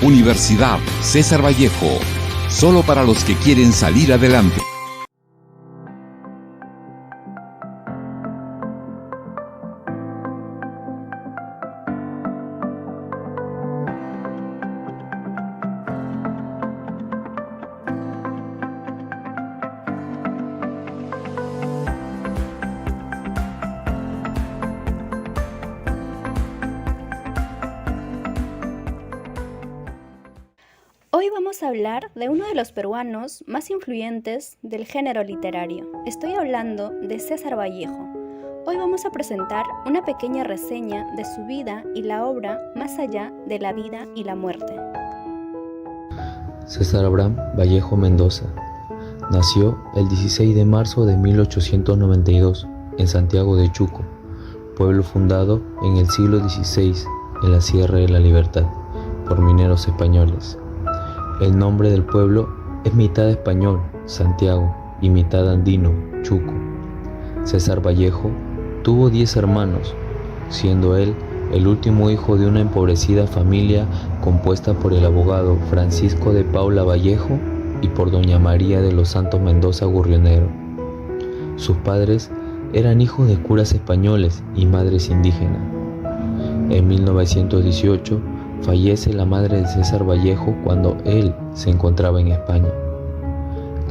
Universidad César Vallejo, solo para los que quieren salir adelante. Hoy vamos a hablar de uno de los peruanos más influyentes del género literario. Estoy hablando de César Vallejo. Hoy vamos a presentar una pequeña reseña de su vida y la obra Más allá de la vida y la muerte. César Abraham Vallejo Mendoza nació el 16 de marzo de 1892 en Santiago de Chuco, pueblo fundado en el siglo XVI en la Sierra de la Libertad por mineros españoles. El nombre del pueblo es mitad español, Santiago, y mitad andino, Chuco. César Vallejo tuvo 10 hermanos, siendo él el último hijo de una empobrecida familia compuesta por el abogado Francisco de Paula Vallejo y por doña María de los Santos Mendoza Gurrionero. Sus padres eran hijos de curas españoles y madres indígenas. En 1918 fallece la madre de César Vallejo cuando él se encontraba en España.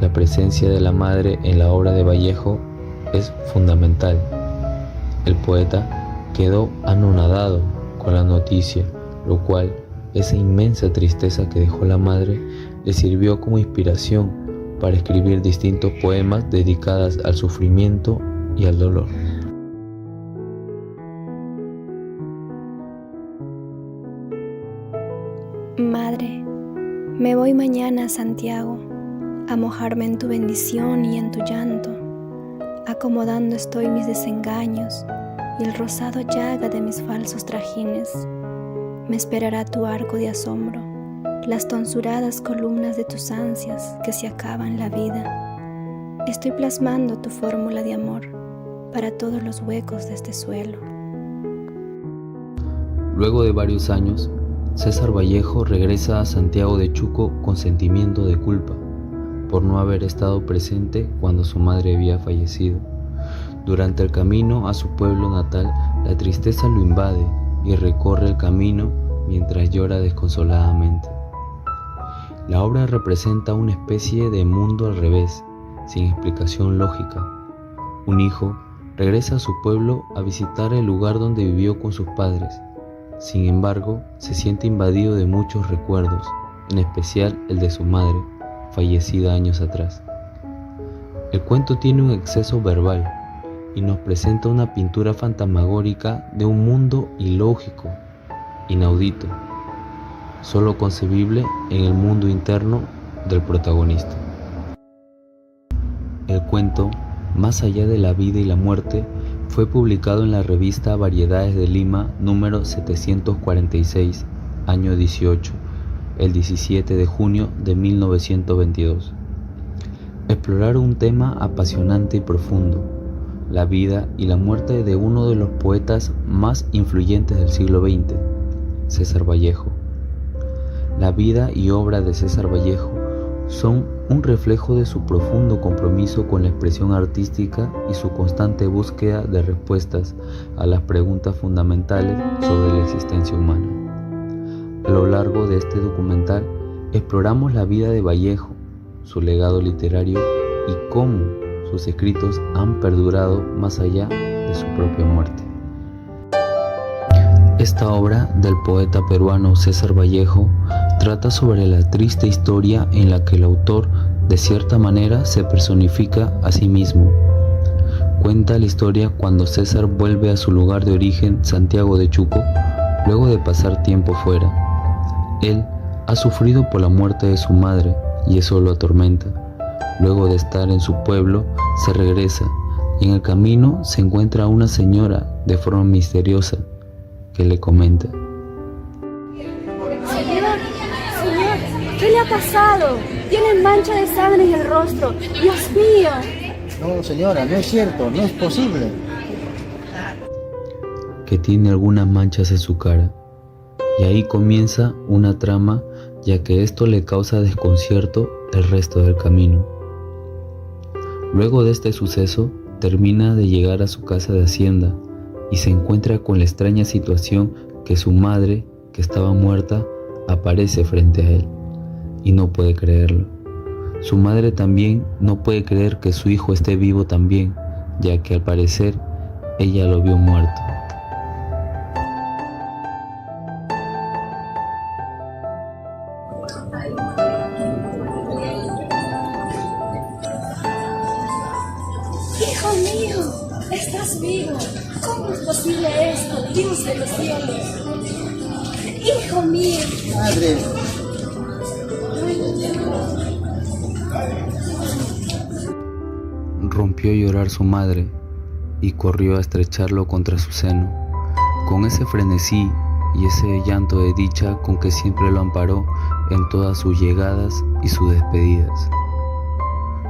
La presencia de la madre en la obra de Vallejo es fundamental. El poeta quedó anonadado con la noticia, lo cual esa inmensa tristeza que dejó la madre le sirvió como inspiración para escribir distintos poemas dedicados al sufrimiento y al dolor. Madre, me voy mañana a Santiago, a mojarme en tu bendición y en tu llanto. Acomodando estoy mis desengaños y el rosado llaga de mis falsos trajines. Me esperará tu arco de asombro, las tonsuradas columnas de tus ansias que se acaban la vida. Estoy plasmando tu fórmula de amor para todos los huecos de este suelo. Luego de varios años, César Vallejo regresa a Santiago de Chuco con sentimiento de culpa por no haber estado presente cuando su madre había fallecido. Durante el camino a su pueblo natal, la tristeza lo invade y recorre el camino mientras llora desconsoladamente. La obra representa una especie de mundo al revés, sin explicación lógica. Un hijo regresa a su pueblo a visitar el lugar donde vivió con sus padres. Sin embargo, se siente invadido de muchos recuerdos, en especial el de su madre, fallecida años atrás. El cuento tiene un exceso verbal y nos presenta una pintura fantasmagórica de un mundo ilógico, inaudito, solo concebible en el mundo interno del protagonista. El cuento, Más allá de la vida y la muerte, fue publicado en la revista Variedades de Lima número 746, año 18, el 17 de junio de 1922. Explorar un tema apasionante y profundo, la vida y la muerte de uno de los poetas más influyentes del siglo XX, César Vallejo. La vida y obra de César Vallejo son un reflejo de su profundo compromiso con la expresión artística y su constante búsqueda de respuestas a las preguntas fundamentales sobre la existencia humana. A lo largo de este documental exploramos la vida de Vallejo, su legado literario y cómo sus escritos han perdurado más allá de su propia muerte. Esta obra del poeta peruano César Vallejo trata sobre la triste historia en la que el autor de cierta manera se personifica a sí mismo. Cuenta la historia cuando César vuelve a su lugar de origen, Santiago de Chuco, luego de pasar tiempo fuera. Él ha sufrido por la muerte de su madre y eso lo atormenta. Luego de estar en su pueblo, se regresa y en el camino se encuentra a una señora de forma misteriosa que le comenta: Señor, ¿qué le ha pasado? Tiene mancha de sangre en el rostro. ¡Dios mío! No, señora, no es cierto, no es posible. Que tiene algunas manchas en su cara. y ahí comienza una trama, ya que esto le causa desconcierto el resto del camino. Luego de este suceso, termina de llegar a su casa de hacienda y se encuentra con la extraña situación que su madre, que estaba muerta, aparece frente a él y no puede creerlo. Su madre también no puede creer que su hijo esté vivo también, ya que al parecer ella lo vio muerto. Hijo mío, estás vivo. ¿Cómo es posible esto, Dios de los cielos? Hijo mío. Madre. Rompió a llorar su madre y corrió a estrecharlo contra su seno, con ese frenesí y ese llanto de dicha con que siempre lo amparó en todas sus llegadas y sus despedidas.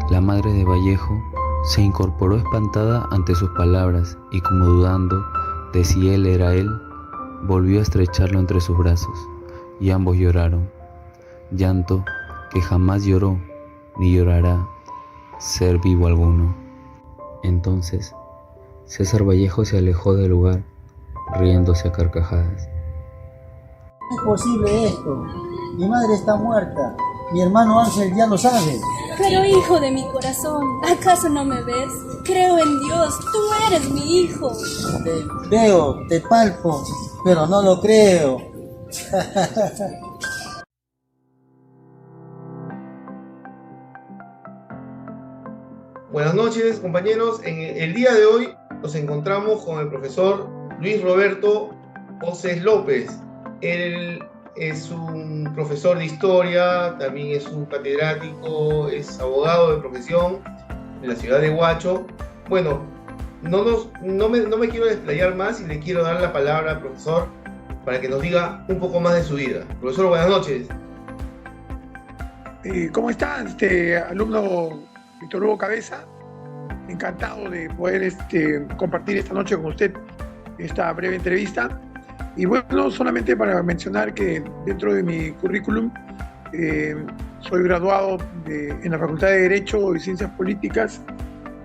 La madre de Vallejo se incorporó espantada ante sus palabras y, como dudando de si él era él, volvió a estrecharlo entre sus brazos y ambos lloraron, llanto que jamás lloró ni llorará ser vivo alguno. Entonces César Vallejo se alejó del lugar, riéndose a carcajadas. ¿Cómo es posible esto? Mi madre está muerta. Mi hermano Ángel ya lo sabe. Pero hijo de mi corazón, ¿acaso no me ves? Creo en Dios, tú eres mi hijo. Te veo, te palpo, pero no lo creo. Buenas noches, compañeros. En el día de hoy nos encontramos con el profesor Luis Roberto Oces López. Él es un profesor de historia, también es un catedrático, es abogado de profesión de la ciudad de Huacho. Bueno, no me quiero desplayar más y le quiero dar la palabra al profesor para que nos diga un poco más de su vida. Profesor, buenas noches. ¿Cómo está, alumno Víctor Hugo Cabeza? Encantado de poder compartir esta noche con usted esta breve entrevista. Y bueno, solamente para mencionar que dentro de mi currículum soy graduado en la Facultad de Derecho y Ciencias Políticas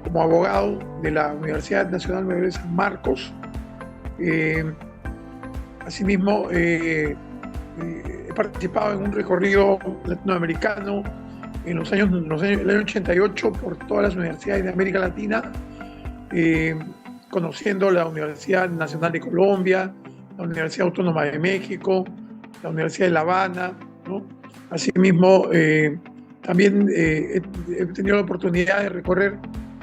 como abogado de la Universidad Nacional Mayor de San Marcos. Asimismo, he participado en un recorrido latinoamericano en el año 88 por todas las universidades de América Latina, conociendo la Universidad Nacional de Colombia, la Universidad Autónoma de México, la Universidad de La Habana, ¿no? Asimismo, también he tenido la oportunidad de recorrer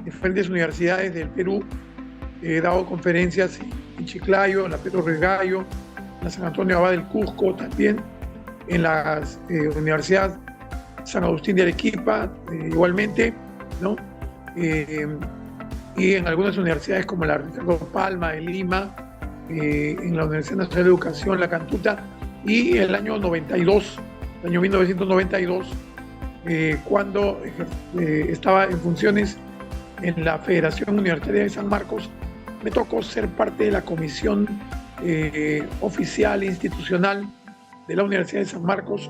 diferentes universidades del Perú. He dado conferencias en Chiclayo, en la Pedro Regallo, en la San Antonio Abad del Cusco, también en la Universidad San Agustín de Arequipa, igualmente, ¿no? Y en algunas universidades como la Ricardo Palma de Lima, en la Universidad Nacional de Educación, la Cantuta, y el año 1992, cuando estaba en funciones en la Federación Universitaria de San Marcos, me tocó ser parte de la comisión oficial e institucional de la Universidad de San Marcos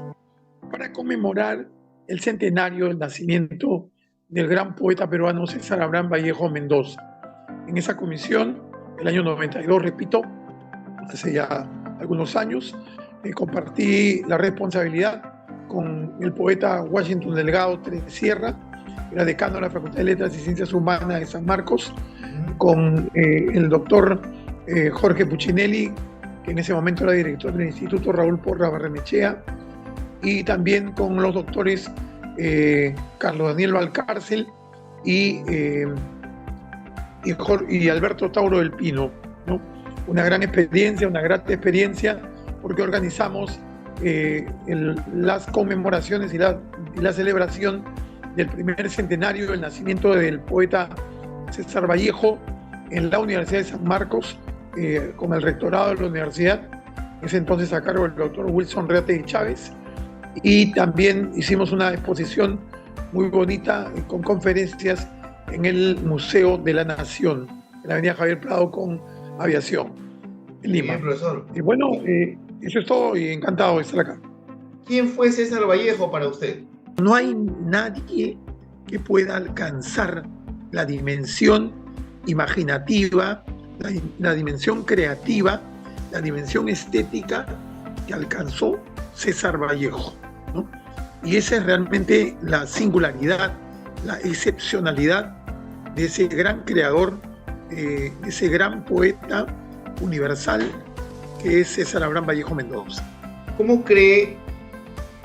para conmemorar el centenario del nacimiento del gran poeta peruano César Abraham Vallejo Mendoza. En esa comisión, el año 92, repito, hace ya algunos años, compartí la responsabilidad con el poeta Washington Delgado Sierra, era decano de la Facultad de Letras y Ciencias Humanas de San Marcos, con el doctor Jorge Puccinelli, que en ese momento era director del Instituto Raúl Porras Barrenechea, y también con los doctores Carlos Daniel Valcárcel y Alberto Tauro del Pino, ¿no? Una gran experiencia, una grata experiencia, porque organizamos las conmemoraciones y la celebración del primer centenario del nacimiento del poeta César Vallejo en la Universidad de San Marcos, con el rectorado de la universidad, en ese entonces a cargo del doctor Wilson Reate Chávez, y también hicimos una exposición muy bonita con conferencias en el Museo de la Nación, en la avenida Javier Prado con Aviación, en Lima. Bien, profesor. Y bueno, Eso es todo y encantado de estar acá. ¿Quién fue César Vallejo para usted? No hay nadie que pueda alcanzar la dimensión imaginativa, la dimensión creativa, la dimensión estética que alcanzó César Vallejo, ¿no? Y esa es realmente la singularidad, la excepcionalidad de ese gran creador, ese gran poeta universal que es César Abraham Vallejo Mendoza. ¿Cómo cree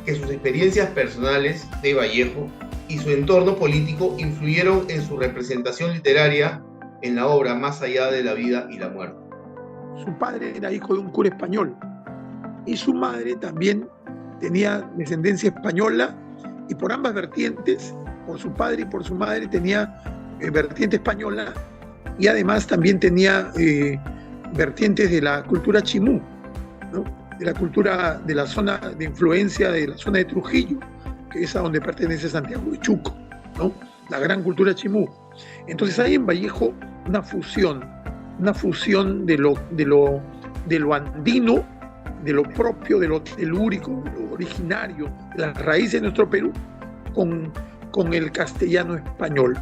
que sus experiencias personales de Vallejo y su entorno político influyeron en su representación literaria en la obra Más allá de la vida y la muerte? Su padre era hijo de un cura español y su madre también tenía descendencia española, y por ambas vertientes, por su padre y por su madre, tenía vertiente española, y además también tenía vertientes de la cultura chimú, ¿no? De la cultura de la zona de influencia de la zona de Trujillo, que es a donde pertenece Santiago de Chuco, ¿no? La gran cultura chimú. Entonces hay en Vallejo una fusión de lo andino, de lo propio, de lo telúrico, de lo originario, de las raíces de nuestro Perú, con el castellano español.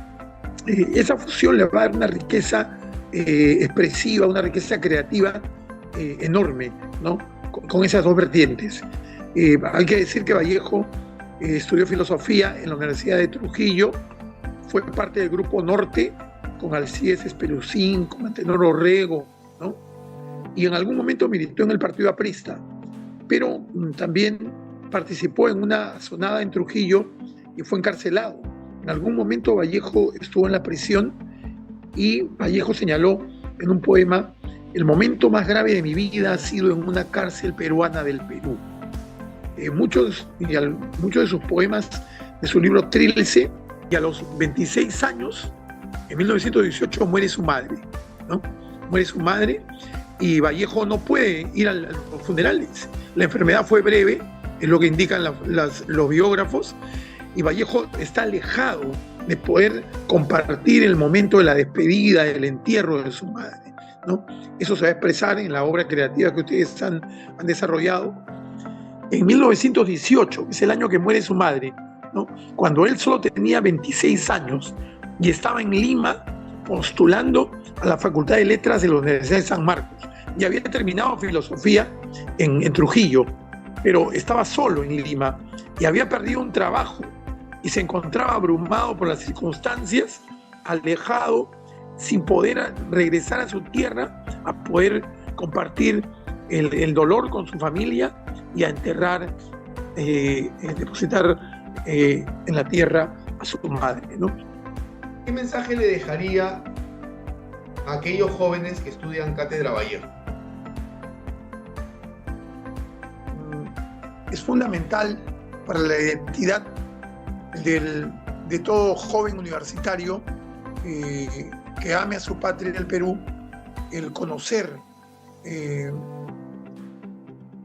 Esa fusión le va a dar una riqueza expresiva, una riqueza creativa enorme, ¿no? Con esas dos vertientes. Hay que decir que Vallejo estudió filosofía en la Universidad de Trujillo, fue parte del Grupo Norte con Alcides Espeluzín, con Antenor Orrego, ¿no? Y en algún momento militó en el Partido Aprista, pero también participó en una sonada en Trujillo y fue encarcelado. En algún momento Vallejo estuvo en la prisión y Vallejo señaló en un poema: el momento más grave de mi vida ha sido en una cárcel peruana del Perú. Muchos de sus poemas de su libro Trilce, y a los 26 años, en 1918, muere su madre, ¿no? Muere su madre y Vallejo no puede ir a los funerales. La enfermedad fue breve, es lo que indican los biógrafos, y Vallejo está alejado de poder compartir el momento de la despedida, del entierro de su madre, ¿no? Eso se va a expresar en la obra creativa que ustedes han desarrollado. En 1918, que es el año que muere su madre, ¿no? Cuando él solo tenía 26 años y estaba en Lima postulando a la Facultad de Letras de la Universidad de San Marcos, y había terminado filosofía en Trujillo, pero estaba solo en Lima y había perdido un trabajo y se encontraba abrumado por las circunstancias, alejado, sin poder regresar a su tierra a poder compartir el dolor con su familia y a enterrar, depositar en la tierra a su madre, ¿no? ¿Qué mensaje le dejaría a aquellos jóvenes que estudian Cátedra Vallejo? Es fundamental para la identidad de todo joven universitario que ame a su patria del Perú, el conocer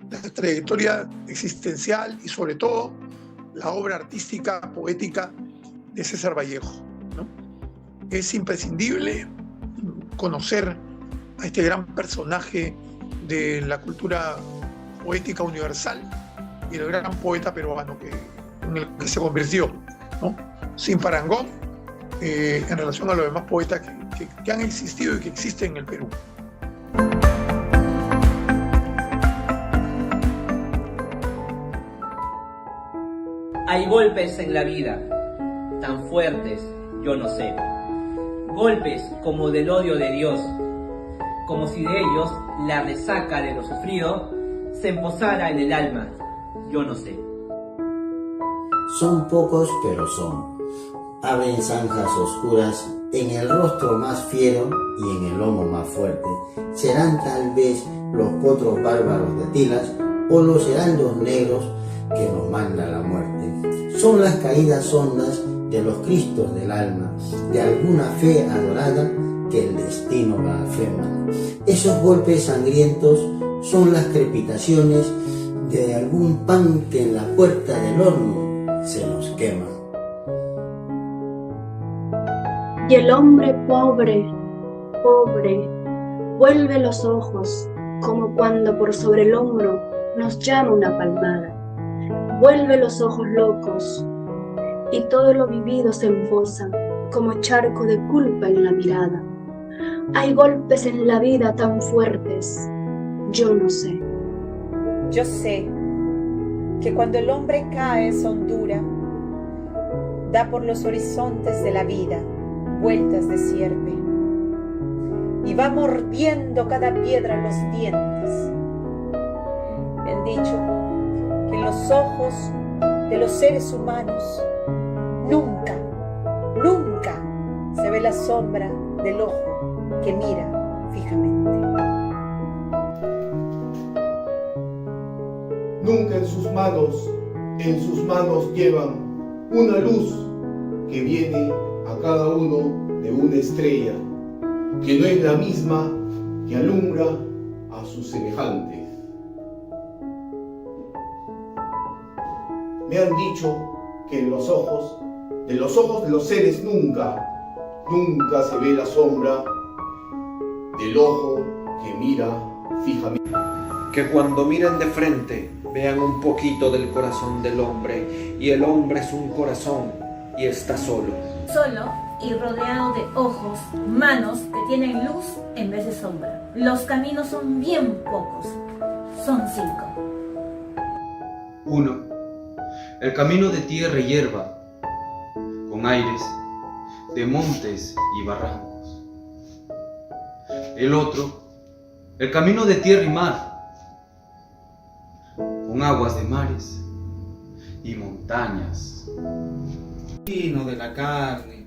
la trayectoria existencial y sobre todo la obra artística, poética de César Vallejo, ¿no? Es imprescindible conocer a este gran personaje de la cultura poética universal y el gran poeta peruano en el que se convirtió, ¿no? Sin parangón en relación a los demás poetas que han existido y que existen en el Perú. Hay golpes en la vida, tan fuertes, yo no sé. Golpes como del odio de Dios, como si de ellos la resaca de lo sufrido se emposara en el alma, yo no sé. Son pocos, pero son. Abren zanjas oscuras en el rostro más fiero y en el lomo más fuerte. Serán tal vez los potros bárbaros de Tilas o los heraldos negros que nos manda la muerte. Son las caídas hondas de los cristos del alma, de alguna fe adorada que el destino blasfema. Esos golpes sangrientos son las crepitaciones de algún pan que en la puerta del horno se nos quema. Y el hombre pobre, pobre, vuelve los ojos, como cuando por sobre el hombro nos llama una palmada, vuelve los ojos locos y todo lo vivido se embosa como charco de culpa en la mirada. Hay golpes en la vida tan fuertes, yo no sé. Yo sé que cuando el hombre cae en su hondura, da por los horizontes de la vida vueltas de sierpe y va mordiendo cada piedra los dientes. Me han dicho que en los ojos de los seres humanos nunca se ve la sombra del ojo que mira fijamente. Nunca en sus manos llevan una luz que viene a cada uno de una estrella, que no es la misma que alumbra a sus semejantes. Me han dicho que en los ojos de los seres nunca se ve la sombra del ojo que mira fijamente. Que cuando miren de frente vean un poquito del corazón del hombre, y el hombre es un corazón y está solo. Solo y rodeado de ojos, manos que tienen luz en vez de sombra. Los caminos son bien pocos, son 5. 1. El camino de tierra y hierba, con aires de montes y barrancos. El otro, el camino de tierra y mar, con aguas de mares y montañas. Camino de la carne,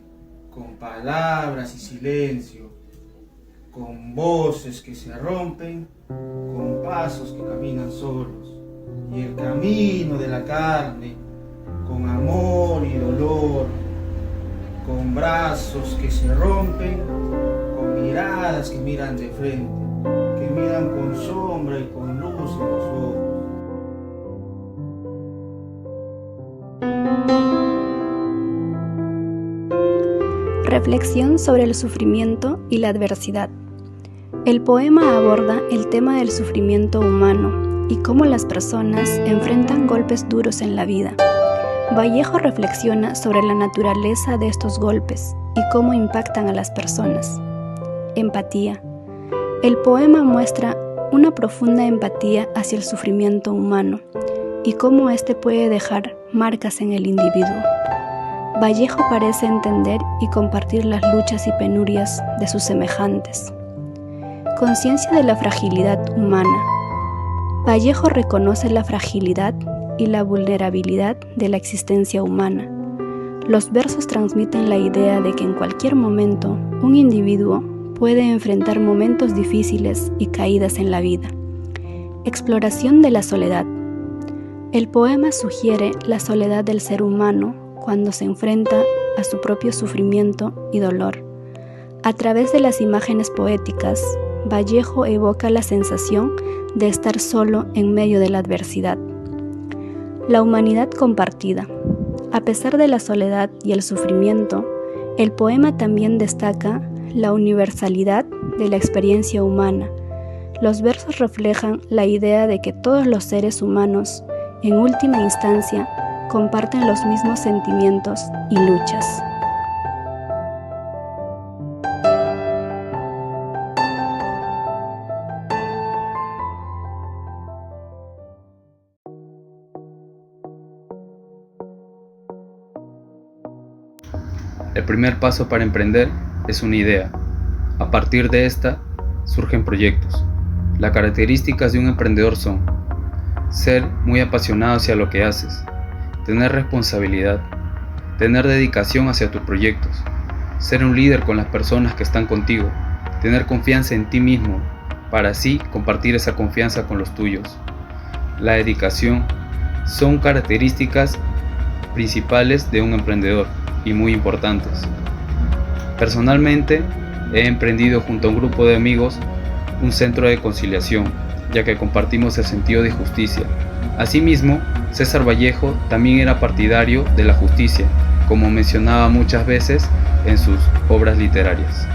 con palabras y silencio, con voces que se rompen, con pasos que caminan solos. Y el camino de la carne, con amor y dolor, con brazos que se rompen, con miradas que miran de frente, que miran con sombra y con luz en los ojos. Reflexión sobre el sufrimiento y la adversidad. El poema aborda el tema del sufrimiento humano y cómo las personas enfrentan golpes duros en la vida. Vallejo reflexiona sobre la naturaleza de estos golpes y cómo impactan a las personas. Empatía. El poema muestra una profunda empatía hacia el sufrimiento humano y cómo éste puede dejar marcas en el individuo. Vallejo parece entender y compartir las luchas y penurias de sus semejantes. Conciencia de la fragilidad humana. Vallejo reconoce la fragilidad y la vulnerabilidad de la existencia humana. Los versos transmiten la idea de que en cualquier momento un individuo puede enfrentar momentos difíciles y caídas en la vida. Exploración de la soledad. El poema sugiere la soledad del ser humano cuando se enfrenta a su propio sufrimiento y dolor. A través de las imágenes poéticas, Vallejo evoca la sensación de estar solo en medio de la adversidad. La humanidad compartida. A pesar de la soledad y el sufrimiento, el poema también destaca la universalidad de la experiencia humana. Los versos reflejan la idea de que todos los seres humanos, en última instancia, comparten los mismos sentimientos y luchas. El primer paso para emprender es una idea. A partir de esta surgen proyectos. Las características de un emprendedor son: ser muy apasionado hacia lo que haces, tener responsabilidad, tener dedicación hacia tus proyectos, ser un líder con las personas que están contigo, tener confianza en ti mismo para así compartir esa confianza con los tuyos. La dedicación son características principales de un emprendedor y muy importantes. Personalmente, he emprendido junto a un grupo de amigos un centro de conciliación, ya que compartimos el sentido de justicia. Asimismo, César Vallejo también era partidario de la justicia, como mencionaba muchas veces en sus obras literarias.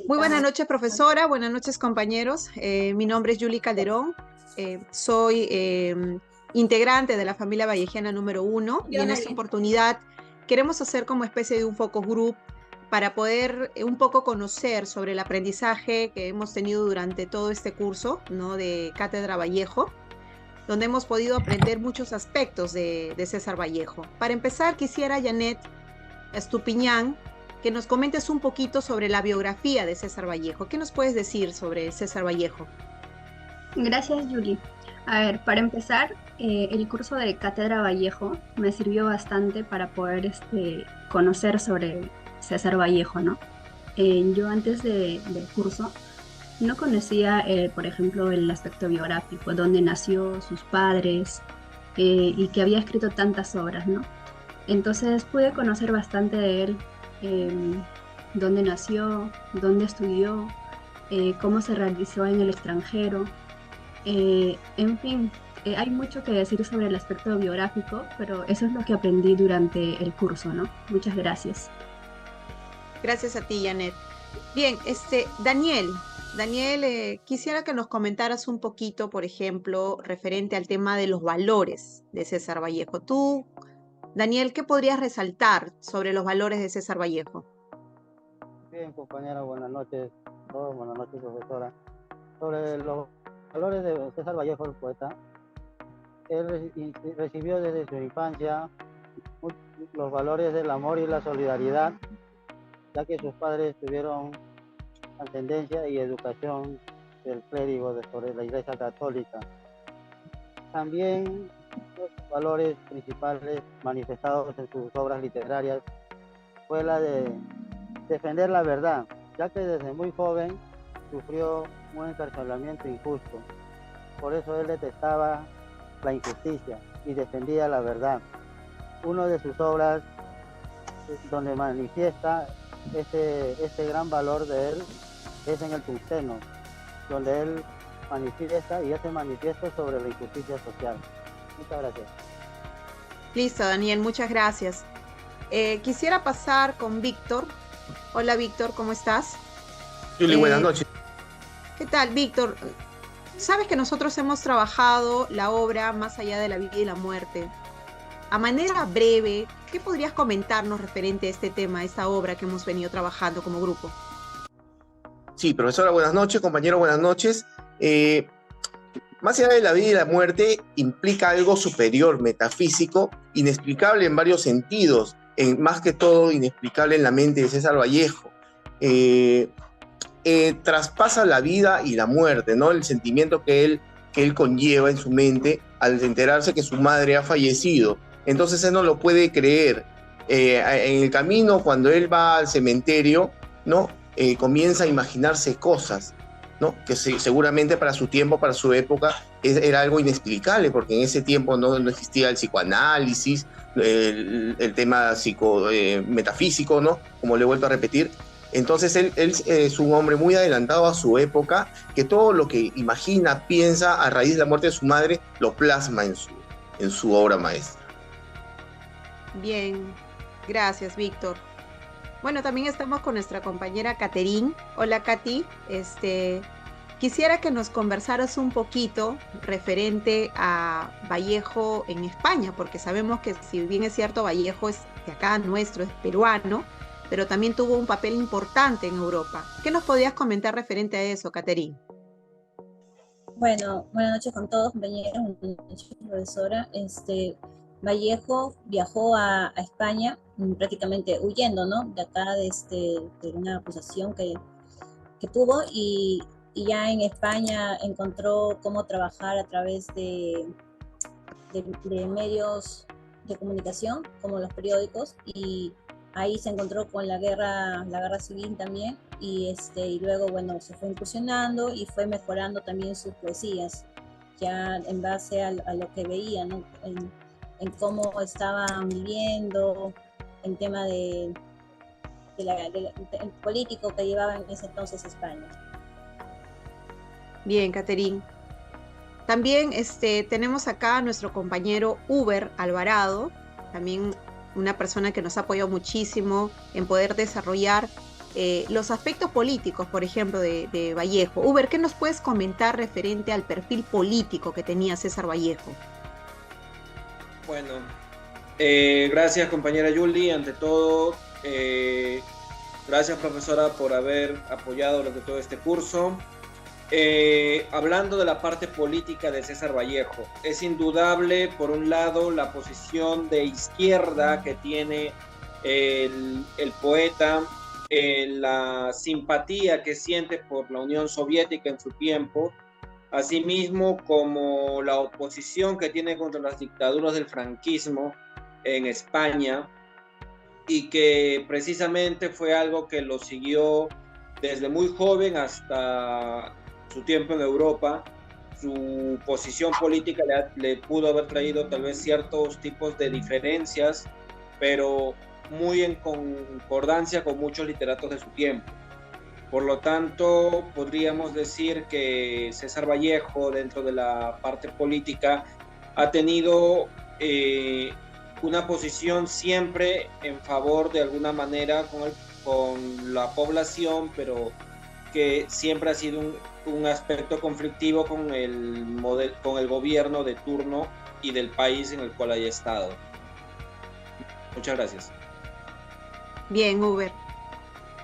Muy buenas noches, profesora. Buenas noches, compañeros. Mi nombre es Julie Calderón. Soy integrante de la familia vallejiana número 1 y en esta oportunidad queremos hacer como especie de un focus group para poder un poco conocer sobre el aprendizaje que hemos tenido durante todo este curso, ¿no?, de Cátedra Vallejo, donde hemos podido aprender muchos aspectos de César Vallejo. Para empezar, quisiera, Janet Estupiñán, que nos comentes un poquito sobre la biografía de César Vallejo. ¿Qué nos puedes decir sobre César Vallejo? Gracias, Yuri. A ver, para empezar, el curso de Cátedra Vallejo me sirvió bastante para poder conocer sobre César Vallejo, ¿no? Yo antes del curso no conocía, por ejemplo, el aspecto biográfico, dónde nació, sus padres, y que había escrito tantas obras, ¿no? Entonces pude conocer bastante de él, dónde nació, dónde estudió, cómo se realizó en el extranjero. En fin, hay mucho que decir sobre el aspecto biográfico, pero eso es lo que aprendí durante el curso, ¿no? Muchas gracias. Gracias a ti, Janet. Bien, Daniel, quisiera que nos comentaras un poquito, por ejemplo, referente al tema de los valores de César Vallejo. Tú, Daniel, ¿qué podrías resaltar sobre los valores de César Vallejo? Bien, compañera, buenas noches. Buenas noches, profesora. Sobre los valores de César Vallejo, el poeta, él recibió desde su infancia los valores del amor y la solidaridad, ya que sus padres tuvieron ascendencia y educación del clérigo sobre la Iglesia Católica. También los valores principales manifestados en sus obras literarias fue la de defender la verdad, ya que desde muy joven sufrió un encarcelamiento injusto. Por eso él detestaba la injusticia y defendía la verdad. Una de sus obras donde manifiesta este gran valor de él es en el Tungsteno, donde él manifiesta y hace manifiesto sobre la injusticia social. Muchas gracias. Listo, Daniel, muchas gracias. Quisiera pasar con Víctor. Hola, Víctor, ¿cómo estás? Julie, buenas noches. ¿Qué tal, Víctor? Sabes que nosotros hemos trabajado la obra Más allá de la vida y la muerte. A manera breve, ¿qué podrías comentarnos referente a este tema, a esta obra que hemos venido trabajando como grupo? Sí, profesora, buenas noches. Compañero, buenas noches. Más allá de la vida y la muerte implica algo superior, metafísico, inexplicable en varios sentidos, más que todo inexplicable en la mente de César Vallejo. Traspasa la vida y la muerte, ¿no? El sentimiento que él conlleva en su mente al enterarse que su madre ha fallecido. Entonces él no lo puede creer. En el camino, cuando él va al cementerio, ¿no? Comienza a imaginarse cosas, ¿no? Que seguramente para su tiempo, para su época, era algo inexplicable, porque en ese tiempo no existía el psicoanálisis, el tema metafísico, ¿no? Como le he vuelto a repetir. Entonces él es un hombre muy adelantado a su época, que todo lo que imagina, piensa a raíz de la muerte de su madre, lo plasma en su obra maestra. Bien, gracias, Víctor. Bueno, también estamos con nuestra compañera Caterine. Hola, Katy. Quisiera que nos conversaras un poquito referente a Vallejo en España, porque sabemos que, si bien es cierto, Vallejo es de acá nuestro, es peruano, pero también tuvo un papel importante en Europa. ¿Qué nos podrías comentar referente a eso, Caterine? Bueno, buenas noches con todos, compañeros, buenas noches, profesora. Vallejo viajó a España prácticamente huyendo, ¿no? De acá, de una acusación que tuvo, y ya en España encontró cómo trabajar a través de medios de comunicación, como los periódicos, y ahí se encontró con la guerra civil también, y luego, bueno, se fue incursionando y fue mejorando también sus poesías, ya en base a lo que veía, ¿no? En cómo estaban viviendo, en tema del político que llevaba en ese entonces España. Bien, Caterine. También tenemos acá a nuestro compañero Uber Alvarado, también una persona que nos ha apoyado muchísimo en poder desarrollar los aspectos políticos, por ejemplo, de Vallejo. Uber, ¿qué nos puedes comentar referente al perfil político que tenía César Vallejo? Bueno, gracias compañera Yuli, ante todo, gracias profesora por haber apoyado durante todo este curso. Hablando de la parte política de César Vallejo, es indudable, por un lado, la posición de izquierda que tiene el poeta, la simpatía que siente por la Unión Soviética en su tiempo, asimismo como la oposición que tiene contra las dictaduras del franquismo en España, y que precisamente fue algo que lo siguió desde muy joven hasta su tiempo en Europa. Su posición política le pudo haber traído tal vez ciertos tipos de diferencias, pero muy en concordancia con muchos literatos de su tiempo. Por lo tanto, podríamos decir que César Vallejo, dentro de la parte política, ha tenido una posición siempre en favor, de alguna manera, con la población, pero que siempre ha sido un aspecto conflictivo con el gobierno de turno y del país en el cual haya estado. Muchas gracias. Bien, Uber.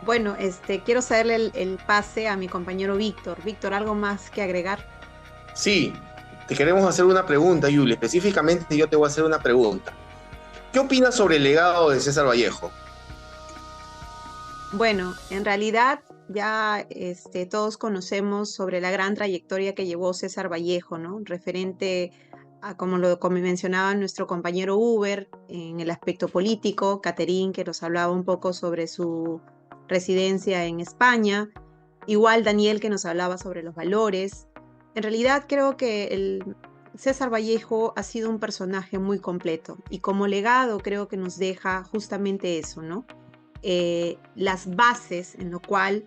Bueno, quiero cederle el pase a mi compañero Víctor. Víctor, ¿algo más que agregar? Sí, te queremos hacer una pregunta, Yuli. Específicamente yo te voy a hacer una pregunta. ¿Qué opinas sobre el legado de César Vallejo? Bueno, en realidad ya todos conocemos sobre la gran trayectoria que llevó César Vallejo, ¿no? Referente a, como mencionaba nuestro compañero Uber, en el aspecto político, Caterín, que nos hablaba un poco sobre su residencia en España, igual Daniel, que nos hablaba sobre los valores. En realidad creo que César Vallejo ha sido un personaje muy completo, y como legado creo que nos deja justamente eso, ¿no? Las bases en lo cual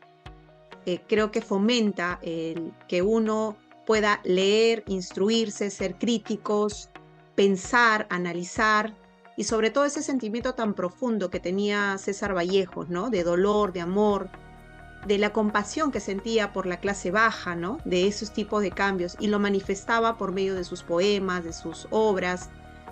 creo que fomenta que uno pueda leer, instruirse, ser críticos, pensar, analizar, y sobre todo ese sentimiento tan profundo que tenía César Vallejo, ¿no? De dolor, de amor, de la compasión que sentía por la clase baja, ¿no? De esos tipos de cambios, y lo manifestaba por medio de sus poemas, de sus obras.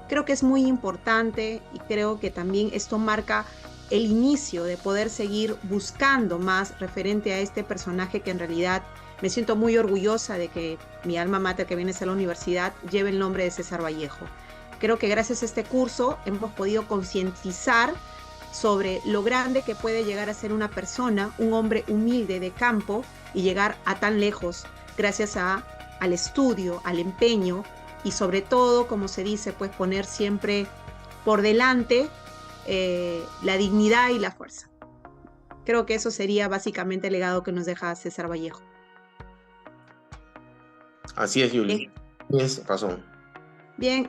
Creo que es muy importante, y creo que también esto marca el inicio de poder seguir buscando más referente a este personaje, que en realidad me siento muy orgullosa de que mi alma mater, que viene a ser la universidad, lleve el nombre de César Vallejo. Creo que gracias a este curso hemos podido concientizar sobre lo grande que puede llegar a ser una persona, un hombre humilde de campo, y llegar a tan lejos gracias al estudio, al empeño, y sobre todo, como se dice, pues poner siempre por delante la dignidad y la fuerza. Creo que eso sería básicamente el legado que nos deja César Vallejo. Así es, Yuli. Tienes razón. Bien,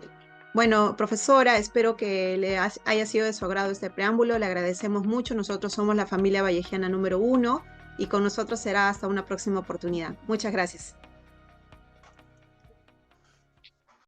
bueno, profesora, espero que le haya sido de su agrado este preámbulo. Le agradecemos mucho. Nosotros somos la familia vallejiana número 1, y con nosotros será hasta una próxima oportunidad. Muchas gracias.